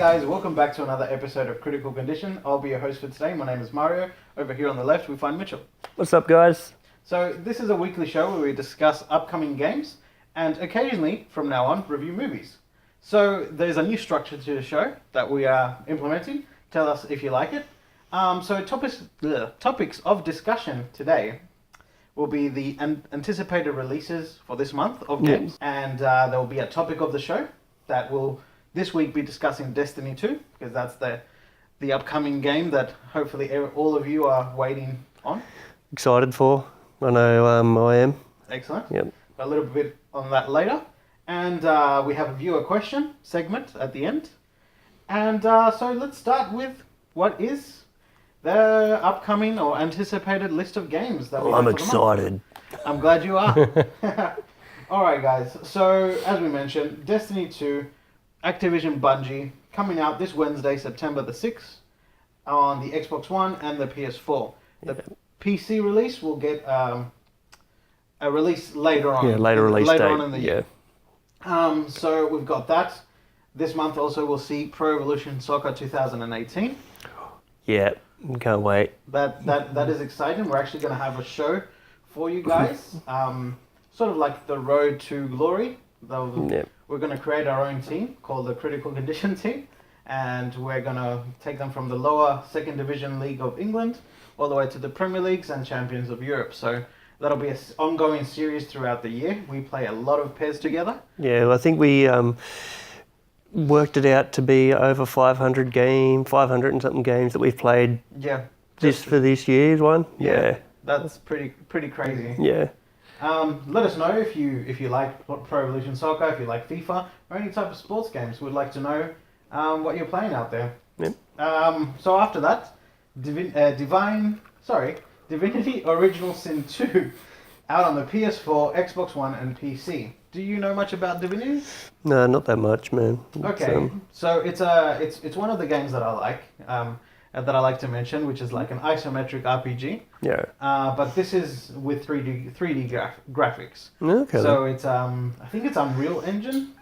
guys, welcome back to another episode of Critical Condition. I'll be your host for today. My name is Mario. Over here on the left we find Mitchell. What's up, guys? So this is a weekly show where we discuss upcoming games and occasionally, from now on, review movies. So there's a new structure to the show that we are implementing. Tell us if you like it. Topics of discussion today will be the anticipated releases for this month of games. And there will be a topic of the show that will this week be discussing Destiny 2, because that's the upcoming game that hopefully all of you are waiting on. Excited for. I know I am. Excellent. Yep. A little bit on that later. And we have a viewer question segment at the end. And so let's start with what is the upcoming or anticipated list of games that we have I'm for the excited. month. I'm glad you are. Alright guys, so as we mentioned, Destiny 2, Activision Bungie, coming out this Wednesday, September the 6th, on the Xbox One and the PS4. The PC release will get a release later on. Yeah, later date. on in the year. So we've got that. This month also we'll see Pro Evolution Soccer 2018. Yeah, can't wait. That is exciting. We're actually going to have a show for you guys. Sort of like the Road to Glory. We're going to create our own team called the Critical Condition team, and we're going to take them from the lower second division league of England all the way to the Premier Leagues and Champions of Europe. So that'll be an ongoing series throughout the year. We play a lot of pairs together. Yeah, well, I think we worked it out to be over 500 and something games that we've played. Yeah. For this year's one. Yeah. That's pretty crazy. Yeah. Let us know if you like Pro Evolution Soccer, if you like FIFA, or any type of sports games. We'd like to know what you're playing out there. Yep. So after that, Divinity Original Sin 2, out on the PS4, Xbox One, and PC. Do you know much about Divinity? No, not that much, man. Okay, so it's one of the games that I like to mention, which is like an isometric RPG. Yeah. But this is with 3D graphics. Okay. So it's I think it's Unreal Engine.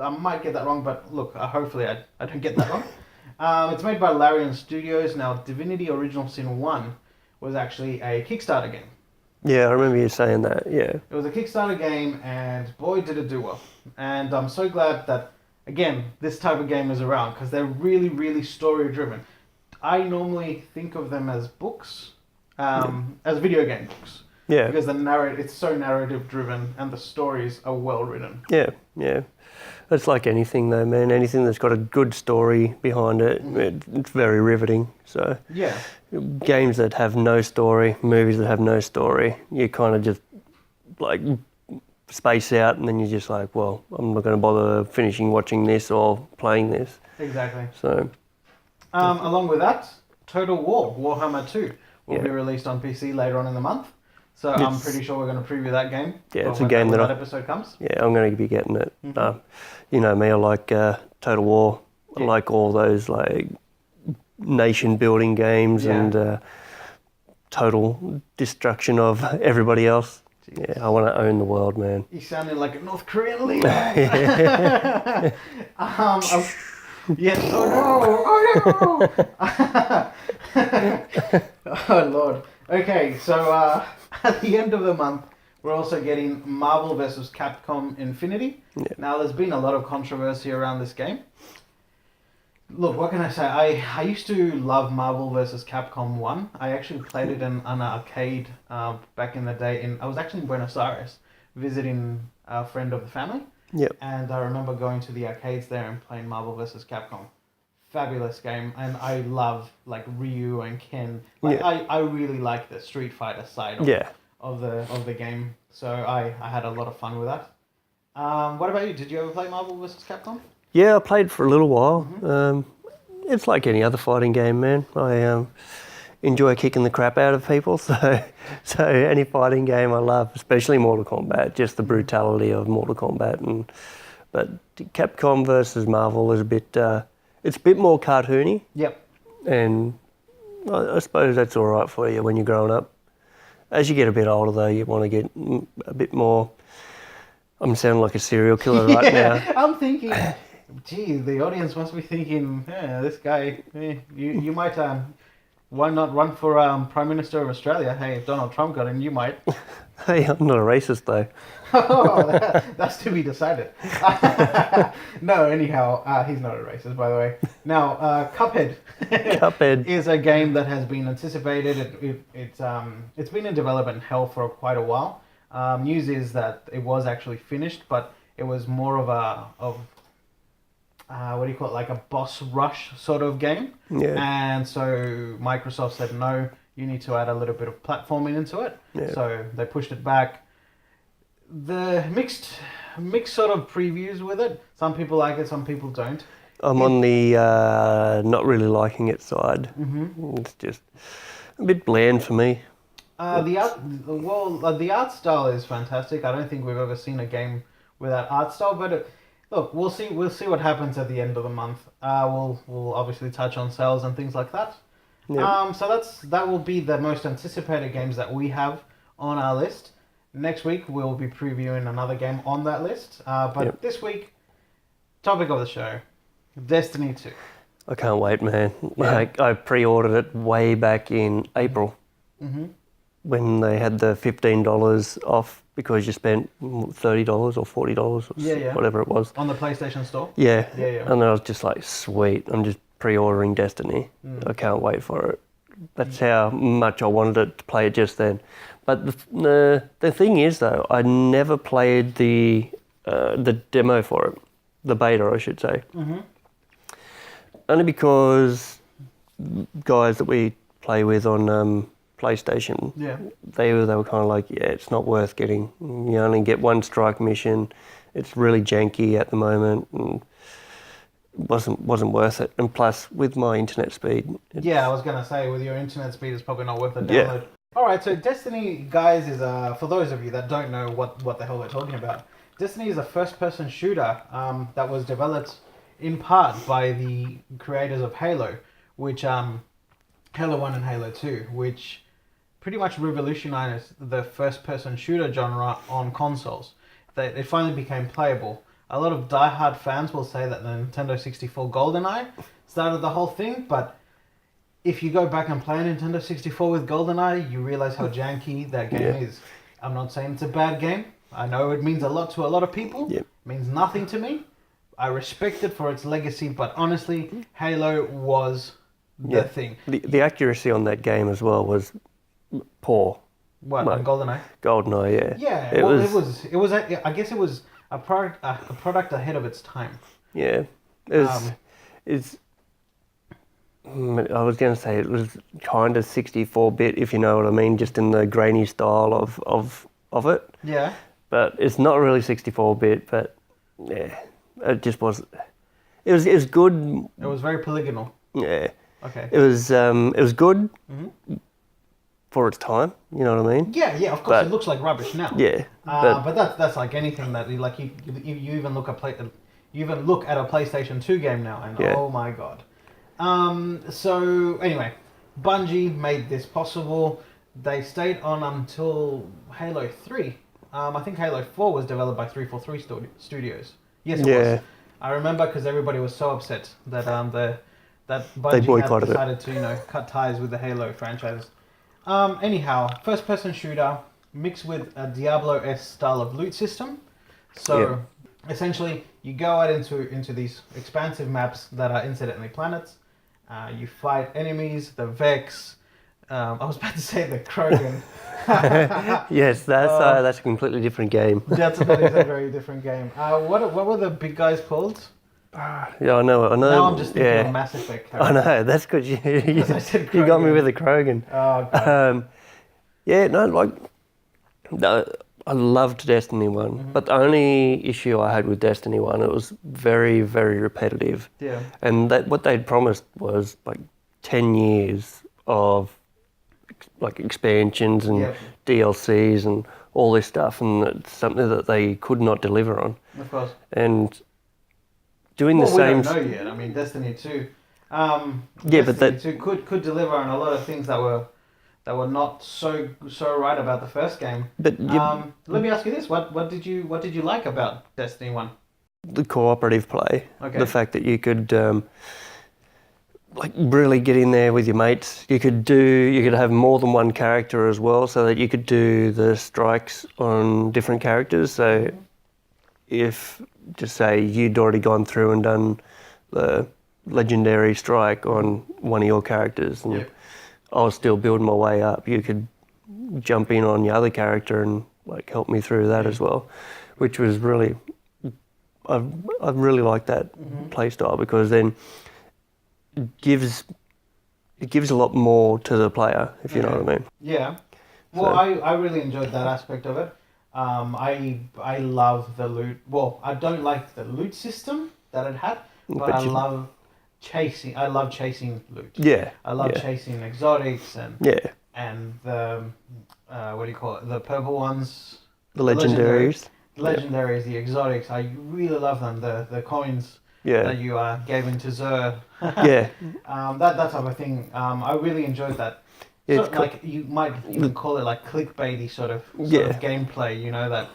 I might get that wrong, but look, hopefully I don't get that wrong. It's made by Larian Studios. Now, Divinity Original Sin 1 was actually a Kickstarter game. Yeah, I remember you saying that, yeah. It was a Kickstarter game, and boy, did it do well. And I'm so glad that, again, this type of game is around, because they're really, really story-driven. I normally think of them as books, as video game books. Yeah. Because it's so narrative-driven, and the stories are well-written. Yeah, yeah. It's like anything though, man. Anything that's got a good story behind it, it's very riveting. So yeah, games that have no story, movies that have no story, you kind of just like space out, and then you're just like, well, I'm not going to bother finishing watching this or playing this. Exactly. So, along with that, Total War, Warhammer 2, will be released on PC later on in the month. So I'm pretty sure we're going to preview that game. Yeah, it's a game that episode comes. Yeah, I'm going to be getting it. Mm-hmm. You know me, I like Total War. Yeah. I like all those like nation building games and total destruction of everybody else. Jeez. Yeah, I want to own the world, man. You sounded like a North Korean leader. Yes. Oh no! Oh Lord. Okay, so at the end of the month, we're also getting Marvel vs. Capcom Infinity. Yeah. Now, there's been a lot of controversy around this game. Look, what can I say? I used to love Marvel vs. Capcom 1. I actually played it in an arcade back in the day. I was actually in Buenos Aires visiting a friend of the family. Yep. And I remember going to the arcades there and playing Marvel vs. Capcom. Fabulous game, and I love like Ryu and Ken. Like I really like the Street Fighter side of the game. So I had a lot of fun with that. What about you? Did you ever play Marvel vs. Capcom? Yeah, I played for a little while. Mm-hmm. It's like any other fighting game, man. I enjoy kicking the crap out of people, so any fighting game I love, especially Mortal Kombat. Just the brutality of Mortal Kombat, but Capcom versus Marvel is a bit. It's a bit more cartoony. Yep. And I suppose that's all right for you when you're growing up. As you get a bit older, though, you want to get a bit more... I'm sounding like a serial killer right now. I'm thinking, Gee, the audience must be thinking, yeah, this guy, you might, why not run for Prime Minister of Australia? Hey, if Donald Trump got in, you might. Hey, I'm not a racist though. Oh, that's to be decided. No, anyhow, he's not a racist, by the way. Now, Cuphead. Cuphead is a game that has been anticipated. It's been in development hell for quite a while. News is that it was actually finished, but it was more of what do you call it, like a boss rush sort of game. Yeah. And so Microsoft said no, you need to add a little bit of platforming into it. Yeah. So they pushed it back. The mixed sort of previews with it. Some people like it, some people don't. I'm on the not really liking it side. Mm-hmm. It's just a bit bland for me. The art style is fantastic. I don't think we've ever seen a game with that art style. But look, we'll see. We'll see what happens at the end of the month. We'll obviously touch on sales and things like that. Yeah. So that will be the most anticipated games that we have on our list. Next week we'll be previewing another game on that list. But this week, topic of the show, Destiny 2. I can't wait, man. Yeah. I pre-ordered it way back in April. Mm-hmm. When they had the $15 off because you spent $30 or $40 or whatever it was. On the PlayStation Store? Yeah. Yeah. And I was just like, sweet, I'm just pre-ordering Destiny. I can't wait for it. That's how much I wanted it to play it just then. But the thing is, though, I never played the demo for it. The beta, I should say. Mm-hmm. Only because guys that we play with on PlayStation, they were kind of like, yeah, it's not worth getting. You only get one strike mission. It's really janky at the moment, and it wasn't worth it. And plus, with my internet speed, I was gonna say, with your internet speed, it's probably not worth the download. Yeah. All right, so Destiny, guys, is for those of you that don't know what the hell we're talking about. Destiny is a first-person shooter that was developed in part by the creators of Halo, which Halo 1 and Halo 2, which pretty much revolutionized the first-person shooter genre on consoles. It finally became playable. A lot of die-hard fans will say that the Nintendo 64 GoldenEye started the whole thing, but if you go back and play a Nintendo 64 with GoldenEye, you realize how janky that game is. I'm not saying it's a bad game. I know it means a lot to a lot of people. It means nothing to me. I respect it for its legacy, but honestly, Halo was the thing. The accuracy on that game as well was poor. What, on GoldenEye? GoldenEye, yeah. Yeah, it was. I guess it was a product ahead of its time. Yeah, it's. I was going to say it was kind of 64-bit, if you know what I mean, just in the grainy style of it. Yeah. But it's not really 64-bit, but yeah, it just was. It was good. It was very polygonal. Yeah. Okay. It was good for its time. You know what I mean? Yeah. Of course, it looks like rubbish now. Yeah. But that's like anything that you even look at a PlayStation 2 game now, and oh my god. So anyway, Bungie made this possible. They stayed on until Halo 3. I think Halo 4 was developed by 343 Studios. Yes, it was. I remember because everybody was so upset that that Bungie had decided to cut ties with the Halo franchise. Anyhow, first-person shooter mixed with a Diablo-esque style of loot system. So essentially, you go out into these expansive maps that are incidentally planets. You fight enemies, the Vex. I was about to say the Krogan. Yes, that's a completely different game. That is a very different game. What were the big guys called? Yeah, I know. Now I'm just thinking of Mass Effect characters. I know, that's good. You got me with the Krogan. Oh, God. I loved Destiny 1, but the only issue I had with Destiny 1, it was very, very repetitive. Yeah. And what they'd promised was like 10 years of like expansions and DLCs and all this stuff, and it's something that they could not deliver on. Of course. And doing the same. We don't know yet. I mean, Destiny 2. Destiny 2 could deliver on a lot of things that were not so right about the first game. But let me ask you this: what did you like about Destiny 1? the cooperative play. Okay. The fact that you could like really get in there with your mates. You could have more than one character as well, so that you could do the strikes on different characters. So if, just say, you'd already gone through and done the legendary strike on one of your characters, and I was still building my way up, you could jump in on your other character and like help me through that as well, which was really, I really like that play style, because then it gives a lot more to the player, if you know what I mean. Yeah. Well, I really enjoyed that aspect of it. I love the loot. Well, I don't like the loot system that it had, but I love chasing. I love chasing loot. Yeah. I love chasing exotics and the what do you call it? The purple ones. The legendaries. The legendaries, the exotics. I really love them. The coins that you gave into Zer. that type of thing. I really enjoyed that. So, like you might even call it like clickbaity sort of gameplay. You know that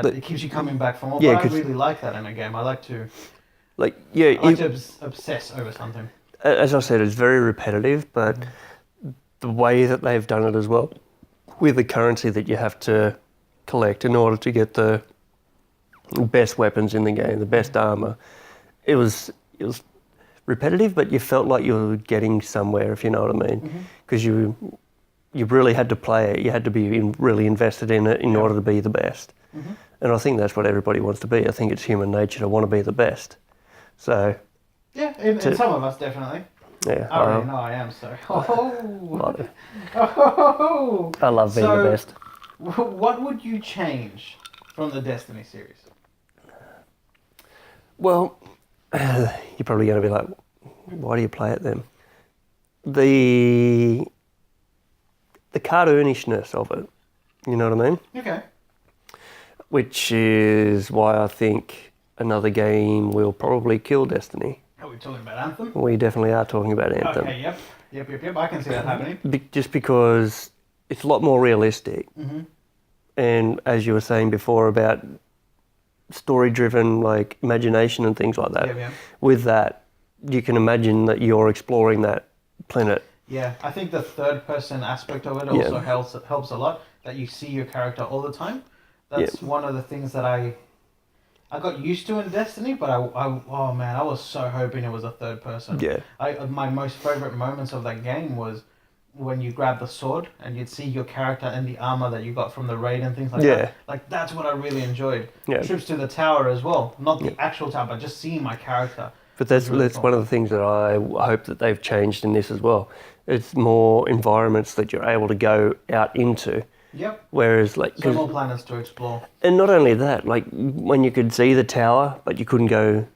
it keeps you coming back for more. But I really like that in a game. I like to obsess over something. As I said, it's very repetitive, but the way that they've done it as well, with the currency that you have to collect in order to get the best weapons in the game, the best armor, it was repetitive, but you felt like you were getting somewhere, if you know what I mean, because you really had to play it. You had to be really invested in it in order to be the best. And I think that's what everybody wants to be. I think it's human nature to want to be the best. So in some of us, definitely. Yeah, I already know I am. So I love being the best. What would you change from the Destiny series? Well, you're probably going to be like, why do you play it then? The cartoonishness of it, you know what I mean? Okay. Which is why I think another game will probably kill Destiny. Are we talking about Anthem? We definitely are talking about Anthem. Okay, yep. I can see that happening. Just because it's a lot more realistic. And as you were saying before about story-driven, like imagination and things like that. With that, you can imagine that you're exploring that planet. Yeah, I think the third-person aspect of it also helps a lot. That you see your character all the time. That's one of the things that I got used to in Destiny, but I was so hoping it was a third person. Yeah. My most favorite moments of that game was when you grab the sword and you'd see your character and the armor that you got from the raid and things like that. Like, that's what I really enjoyed. Trips to the tower as well. Not the actual tower, but just seeing my character. But that's one of the things that I hope that they've changed in this as well. It's more environments that you're able to go out into. Yep. Whereas, like, so more planets to explore. And not only that, like when you could see the tower, but you couldn't go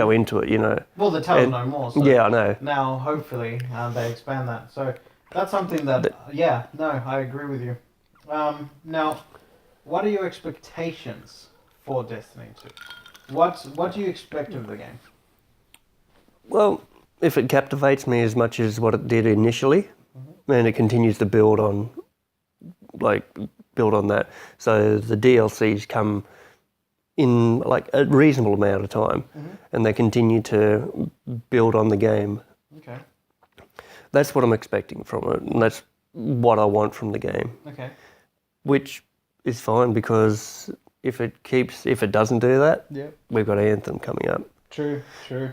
into it, you know. Well, the tower's no more. So I know. Now, hopefully, they expand that. So that's something that, I agree with you. Now, what are your expectations for Destiny 2? What do you expect of the game? Well, if it captivates me as much as what it did initially, and it continues to build on that. So the DLCs come in like a reasonable amount of time, and they continue to build on the game. Okay. That's what I'm expecting from it, and that's what I want from the game. Okay. Which is fine, because if it doesn't do that, we've got Anthem coming up. True.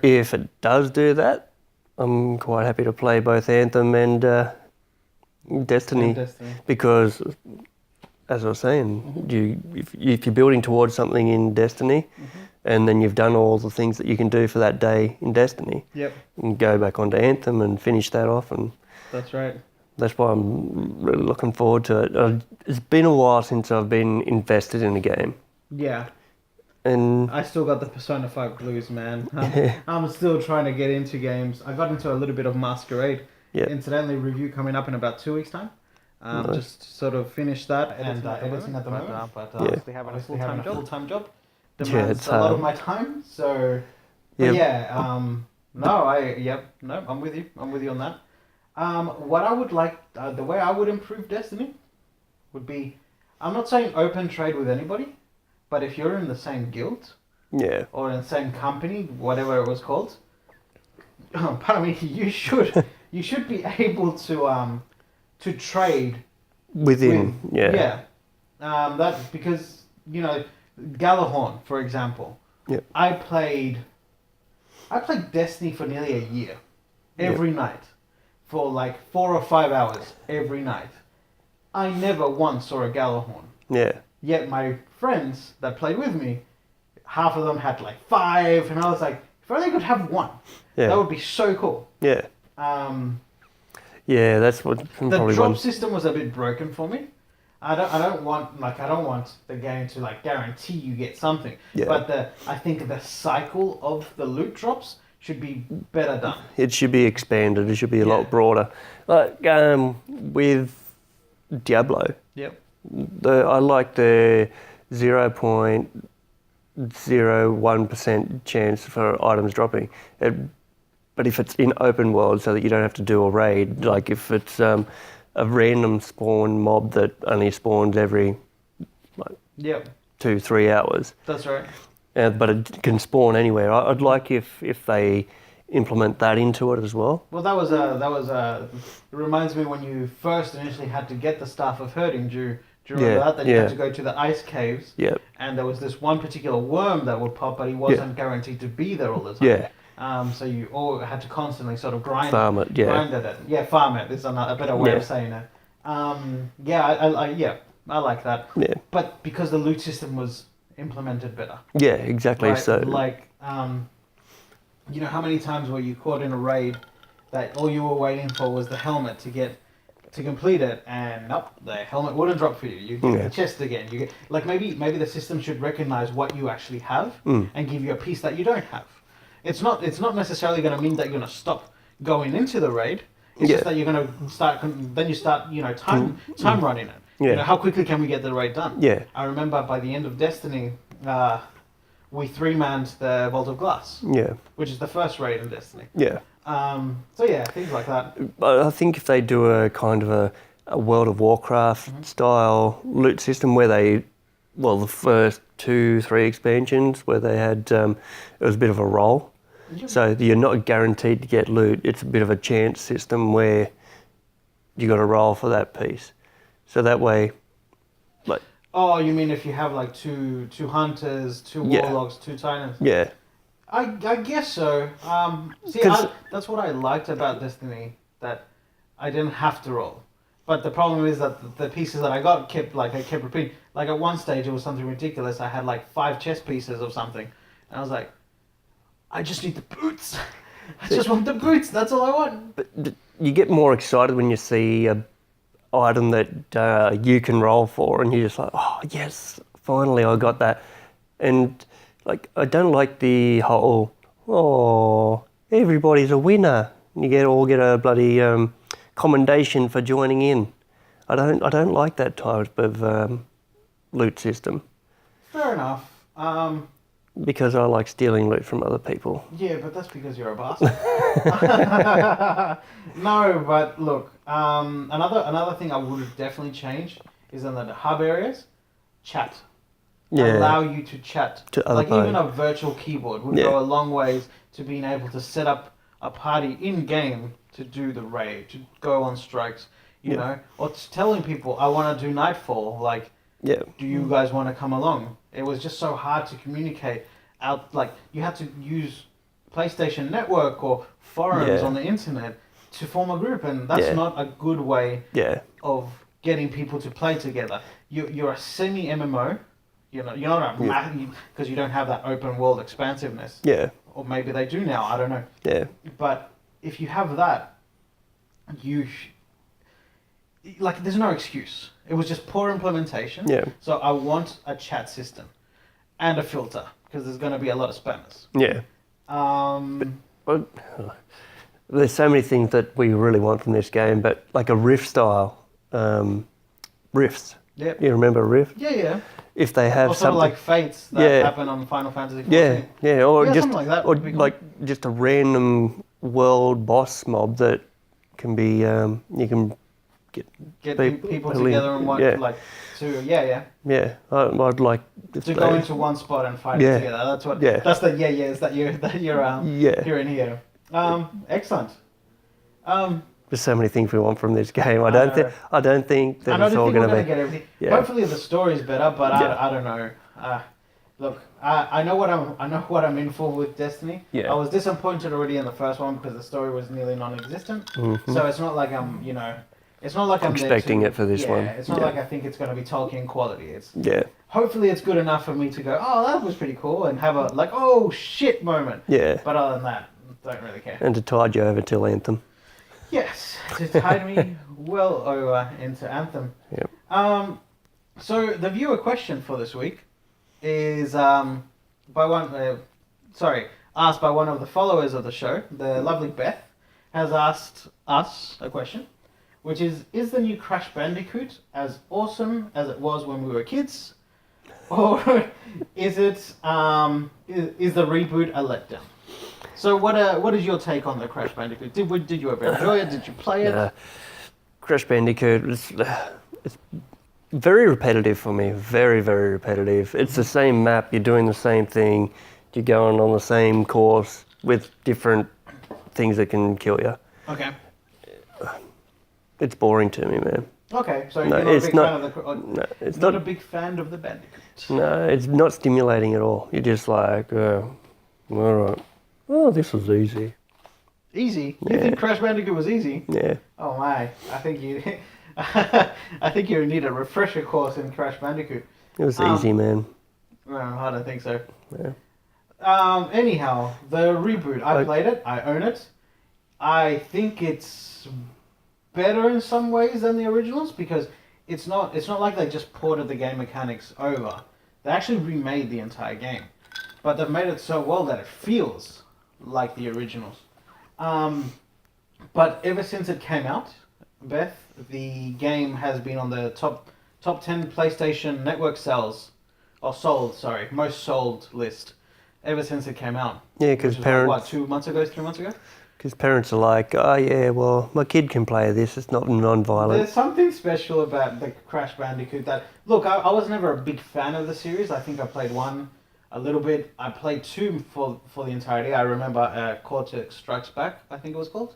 If it does do that, I'm quite happy to play both Anthem and Destiny, because, as I was saying, if you're building towards something in Destiny, and then you've done all the things that you can do for that day in Destiny, and go back onto Anthem and finish that off, and that's right. That's why I'm really looking forward to it. It's been a while since I've been invested in a game. Yeah. And I still got the Persona 5 blues, man. I'm still trying to get into games. I got into a little bit of Masquerade. Incidentally, review coming up in about 2 weeks' time. Just sort of finish that and editing at the moment. But obviously having a full-time job demands a lot of my time. So, I'm with you. I'm with you on that. What I would like, the way I would improve Destiny would be, I'm not saying open trade with anybody, but if you're in the same guild, Yeah. or in the same company, whatever it was called. Pardon me. You should be able to trade Within, with yeah. That's because Galahorn, for example. Yep. I played Destiny for nearly a year, every night, for like 4 or 5 hours every night. I never once saw a Galahorn. Yeah. Yet my friends that played with me, half of them had like 5, and I was like, if only I could have one, that would be so cool. Yeah. Yeah, that's what The drop system was a bit broken for me. I don't want the game to like guarantee you get something. Yeah. But I think the cycle of the loot drops should be better done. It should be expanded. It should be a lot broader. Like with Diablo. Yep. I like the 0.01% chance for items dropping. But if it's in open world, so that you don't have to do a raid, like if it's a random spawn mob that only spawns every 2-3 hours. That's right. But it can spawn anywhere. I'd like if they implement that into it as well. Well, it reminds me when you first initially had to get the Staff of Herding. Do you remember that? That you had to go to the ice caves. Yep. And there was this one particular worm that would pop, but he wasn't guaranteed to be there all the time. Yeah. So you all had to constantly sort of grind it. Yeah. Grind at it. Yeah, farm it. This is a better way of saying it. I like that. Yeah. But because the loot system was implemented better. Yeah, exactly. Right? So Like, how many times were you caught in a raid that all you were waiting for was the helmet to complete it, and nope, the helmet wouldn't drop for you. You get the chest again. You get maybe the system should recognize what you actually have and give you a piece that you don't have. It's not necessarily going to mean that you're going to stop going into the raid. It's just that you're going to start. Then you start, time running it. Yeah. How quickly can we get the raid done? Yeah. I remember by the end of Destiny, we 3-manned the Vault of Glass. Yeah. Which is the first raid in Destiny. Yeah. Things like that. I think if they do a kind of a World of Warcraft style loot system where the first 2-3 expansions where they had, it was a bit of a roll. Yep. So you're not guaranteed to get loot. It's a bit of a chance system where you got to roll for that piece. So that way, like. Oh, you mean if you have like two hunters, 2 warlocks, 2 titans? Yeah. I guess so. That's what I liked about Destiny, that I didn't have to roll. But the problem is that the pieces that I got kept repeating. Like at one stage it was something ridiculous. I had like 5 chess pieces of something. And I was like, I just need the boots. I just want the boots. That's all I want. But you get more excited when you see a item that you can roll for, and you're just like, oh yes, finally I got that. And like, I don't like the whole, everybody's a winner. You get a bloody commendation for joining in. I don't like that type of loot system. Fair enough. Because I like stealing loot from other people. Yeah, but that's because you're a bastard. No, but look, another thing I would definitely change is in the hub areas, chat. Yeah. Allow you to chat. To other even a virtual keyboard would go a long ways to being able to set up a party in game to do the raid, to go on strikes, you know, or telling people I want to do Nightfall, like, do you guys want to come along? It was just so hard to communicate out, like you had to use PlayStation Network or forums on the internet to form a group, and that's not a good way of getting people to play together. You're a semi-MMO. You're not because you don't have that open world expansiveness. Yeah. Or maybe they do now. I don't know. Yeah. But if you have that, there's no excuse. It was just poor implementation. Yeah. So I want a chat system and a filter because there's going to be a lot of spammers. Yeah. But there's so many things that we really want from this game, but like a Rift style, Rifts. Yep. You remember Rift? Yeah, yeah. If they have something like fates that happen on Final Fantasy XIV. Yeah, or just something like that, or like just a random world boss mob that can be you can people together and want Yeah, I'd like to go into one spot and fight it together. That's what. Yeah. That's the is that you're hearing here. Excellent. There's so many things we want from this game. I don't think that it's all going to be. Get everything. Yeah. Hopefully the story's better, but I don't know. Look, I know what I'm in for with Destiny. Yeah. I was disappointed already in the first one because the story was nearly non-existent. Mm-hmm. So it's not like it's not like I'm expecting it for this one. It's not like I think it's going to be Tolkien quality. Yeah. Hopefully it's good enough for me to go, oh, that was pretty cool, and have a like, oh shit moment. Yeah. But other than that, don't really care. And to tide you over till Anthem. Yes, to tide me well over into Anthem. Yep. So the viewer question for this week is asked by one of the followers of the show. The lovely Beth has asked us a question, which is the new Crash Bandicoot as awesome as it was when we were kids, or is it is the reboot a letdown? So what is your take on the Crash Bandicoot? Did you ever enjoy it? Did you play it? Crash Bandicoot, it's very repetitive for me. Very, very repetitive. It's the same map. You're doing the same thing. You're going on the same course with different things that can kill you. Okay. It's boring to me, man. Okay, so you're not a big fan of the... No, it's not a big fan of the Bandicoot. No, it's not stimulating at all. You're just like, all right. Oh, this was easy. Easy? Yeah. You think Crash Bandicoot was easy? Yeah. Oh my! I think you need a refresher course in Crash Bandicoot. It was easy, man. No, I don't think so. Yeah. Anyhow, the reboot. I played it. I own it. I think it's better in some ways than the originals because it's not like they just ported the game mechanics over. They actually remade the entire game, but they've made it so well that it feels like the originals. But ever since it came out, Beth, the game has been on the top 10 PlayStation Network most sold list ever since it came out. Yeah, because parents... Like, 2 months ago, 3 months ago? Because parents are like, oh yeah, well, my kid can play this, it's not non-violent. There's something special about the Crash Bandicoot that... Look, I was never a big fan of the series. I think I played 1 a little bit. I played 2 for the entirety. I remember Cortex Strikes Back, I think it was called.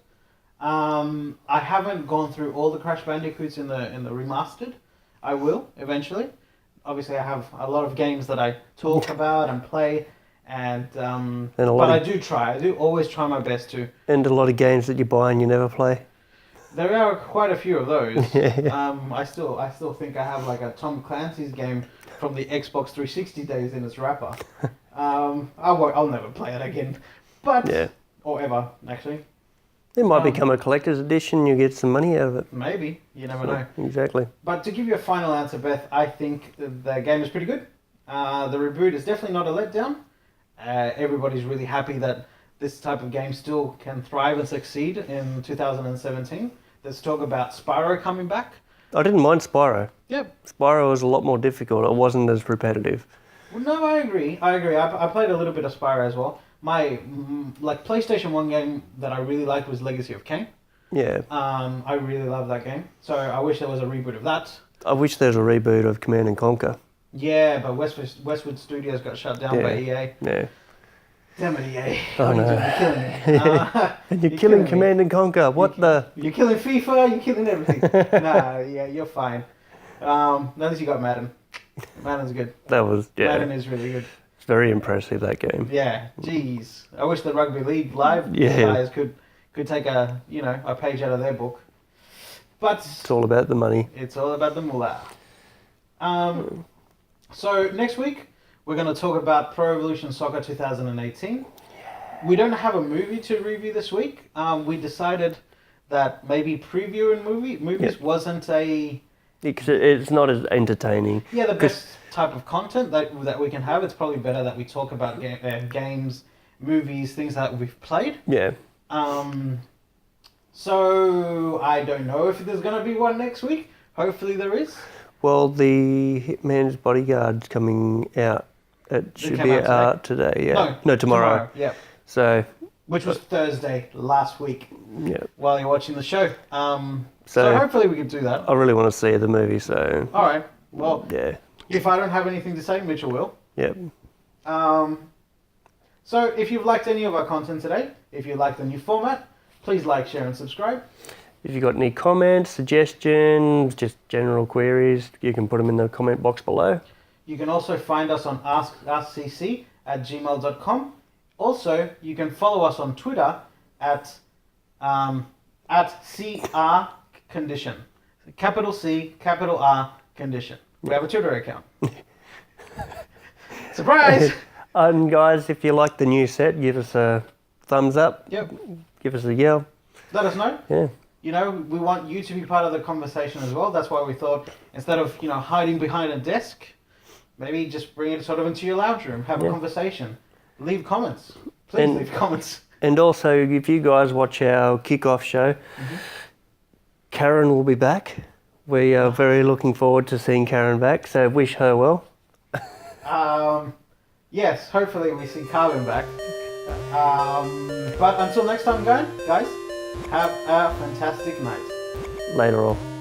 I haven't gone through all the Crash Bandicoots in the remastered. I will, eventually. Obviously, I have a lot of games that I talk about and play... but I do try. I do always try my best to. And a lot of games that you buy and you never play. There are quite a few of those. Yeah. I still think I have like a Tom Clancy's game from the Xbox 360 days in its wrapper. I'll never play it again, or ever actually. It might become a collector's edition. You get some money out of it. Maybe, you never know. Exactly. But to give you a final answer, Beth, I think the game is pretty good. The reboot is definitely not a letdown. Everybody's really happy that this type of game still can thrive and succeed in 2017. There's talk about Spyro coming back. I didn't mind Spyro. Yep. Spyro was a lot more difficult. It wasn't as repetitive. Well, no, I agree. I played a little bit of Spyro as well. My PlayStation 1 game that I really liked was Legacy of Kain. Yeah. I really love that game. So I wish there was a reboot of that. I wish there was a reboot of Command and Conquer. Yeah, but Westwood Studios got shut down by EA. Yeah. Damn it, EA. Oh no. You're killing me. And you're killing Command and Conquer. What You're killing FIFA, you're killing everything. Nah, yeah, you're fine. Unless you got Madden. Madden's good. Madden is really good. It's very impressive, that game. Yeah, jeez. I wish the Rugby League Live guys could take a page out of their book. But it's all about the money. It's all about the moolah. So next week, we're going to talk about Pro Evolution Soccer 2018. Yeah. We don't have a movie to review this week. We decided that maybe previewing movies wasn't it's not as entertaining. Yeah, the best type of content that we can have. It's probably better that we talk about games, movies, things that we've played. Yeah. So I don't know if there's going to be one next week. Hopefully there is. Well, the Hitman's Bodyguard's coming out. It should be out today. Yeah. No, tomorrow. Yeah. So which was Thursday last week Yeah. while you're watching the show. So hopefully we can do that. I really want to see the movie, so... All right. Well, yeah. if I don't have anything to say, Mitchell will. Yep. So if you've liked any of our content today, if you like the new format, please like, share, and subscribe. If you've got any comments, suggestions, just general queries, you can put them in the comment box below. You can also find us on askuscc@gmail.com. Also, you can follow us on Twitter at CR_condition. Capital C, capital R, condition. We have a Twitter account. Surprise! And guys, if you like the new set, give us a thumbs up. Yep. Give us a yell. Let us know. Yeah. You know, we want you to be part of the conversation as well. That's why we thought, instead of, hiding behind a desk, maybe just bring it sort of into your lounge room, have a conversation. Leave comments. Please leave comments. And also, if you guys watch our kickoff show, Karen will be back. We are very looking forward to seeing Karen back, so wish her well. Yes, hopefully we see Carvin back. But until next time, guys, have a fantastic night. Later on.